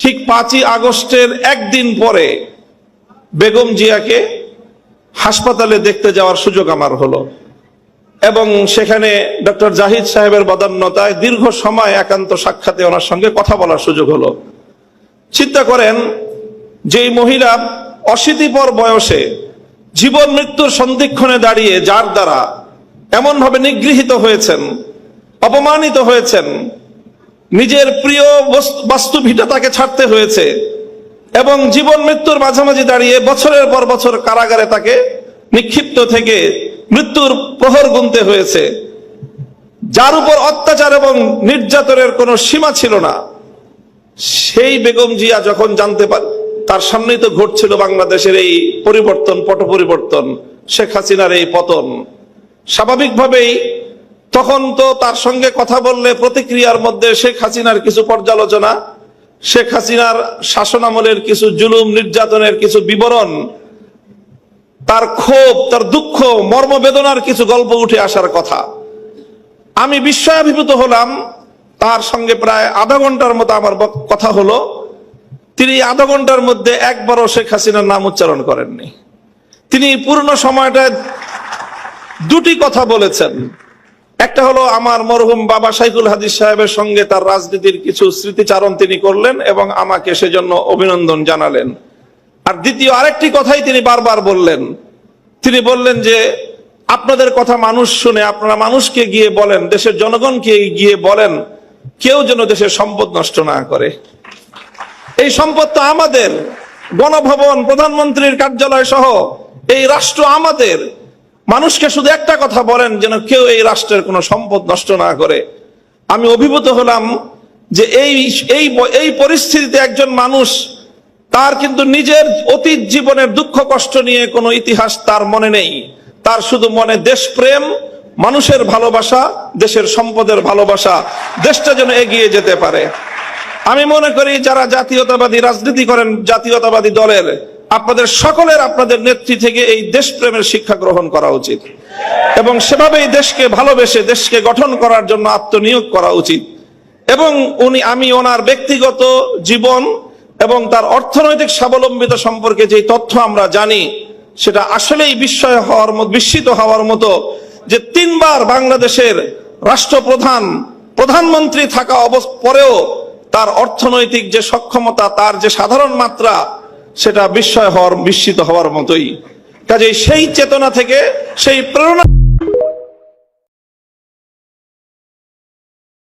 ঠিক 5ই আগস্টের একদিন পরে বেগম জিয়াকে হাসপাতালে দেখতে যাওয়ার সুযোগ আমার হলো এবং সেখানে ডক্টর জাহিদ সাহেবের বদান্যতায় দীর্ঘ সময় একান্ত সাক্ষাতে ওনার সঙ্গে কথা বলার সুযোগ হলো। চিন্তা করেন, যেই মহিলা অশীতিপর বয়সে জীবন মৃত্যুর সন্ধিক্ষণে দাঁড়িয়ে যার দ্বারা এমনভাবে নিগৃহীত হয়েছেন, অপমানিত হয়েছেন, নিজের প্রিয় বাস্তু ভিটা তাকে ছাড়তে হয়েছে এবং জীবন মৃত্যুর মাঝামাঝি দাঁড়িয়ে বছরের পর বছর কারাগারে তাকে নিক্ষিপ্ত থেকে মৃত্যুর প্রহর গুনতে হয়েছে, যার উপর অত্যাচার এবং নির্যাতনের কোনো সীমা ছিল না, সেই বেগম জিয়া যখন জানতে পারে তার সামনেই তো ঘটছিল বাংলাদেশের এই পরিবর্তন, পট পরিবর্তন, শেখ হাসিনার এই পতন, স্বাভাবিকভাবেই তখন তো তার সঙ্গে কথা বললে প্রতিক্রিয়ার মধ্যে শেখ হাসিনার কিছু পর্যালোচনা, শেখ হাসিনার শাসনামলের কিছু জুলুম নির্যাতনের কিছু বিবরণ, তার ক্ষোভ, তার দুঃখ, মর্মবেদনার কিছু গল্প উঠে আসার কথা। আমি বিস্ময়াভিভূত হলাম। তার সঙ্গে প্রায় আধা ঘন্টার মতো আমার কথা হলো। তিনি আধা ঘন্টার মধ্যে একবারও শেখ হাসিনার নাম উচ্চারণ করেননি। তিনি পূর্ণ সময়টায় দুটি কথা বলেছেন। একটা হলো আমার মরহুম বাবা শাইখুল হাদিস সাহেবের সঙ্গে তার রাজনীতির কিছু স্মৃতিচারণ তিনি করলেন এবং আমাকে সেজন্য অভিনন্দন জানালেন। আর দ্বিতীয় আরেকটি কথাই তিনি বারবার বললেন। তিনি বললেন যে আপনাদের কথা মানুষ শুনে, আপনারা মানুষকে গিয়ে বলেন, দেশের জনগণকে গিয়ে বলেন, কেউ যেন দেশের সম্পদ নষ্ট না করে। এই সম্পদ তো আমাদের, গণভবন, প্রধানমন্ত্রীর কার্যালয় সহ এই রাষ্ট্র আমাদের। মানুষকে শুধু একটা কথা বলেন, যেন কেউ এই রাষ্ট্রের কোনো সম্পদ নষ্ট না করে। আমি অভিভূত হলাম যে এই পরিস্থিতিতে একজন মানুষ, তার কিন্তু নিজের অতীত জীবনের দুঃখ কষ্ট নিয়ে কোনো ইতিহাস তার মনে নেই, তার শুধু মনে দেশপ্রেম, মানুষের ভালোবাসা, দেশের সম্পদের ভালোবাসা, দেশটা যেন এগিয়ে যেতে পারে। আমি মনে করি যারা জাতীয়তাবাদী রাজনীতি করেন, জাতীয়তাবাদী দলের, আপনাদের সকলের আপনাদের নেত্রী থেকে এই দেশপ্রেমের শিক্ষা গ্রহণ করা উচিত এবং সেভাবেই দেশকে ভালোবেসে দেশকে গঠন করার জন্য আত্মনিয়োগ করা উচিত। এবং আমি ওনার ব্যক্তিগত জীবন এবং তার অর্থনৈতিক স্বাবলম্বিতা সম্পর্কে যে তথ্য আমরা জানি, সেটা আসলেই বিস্মিত হওয়ার মতো যে 3 বার বাংলাদেশের রাষ্ট্রপ্রধান, প্রধানমন্ত্রী থাকা পরেও তার অর্থনৈতিক যে সক্ষমতা, তার যে সাধারণ মাত্রা, সেটা বিস্মিত হওয়ার মতোই। কাজেই সেই চেতনা থেকে, সেই প্রেরণা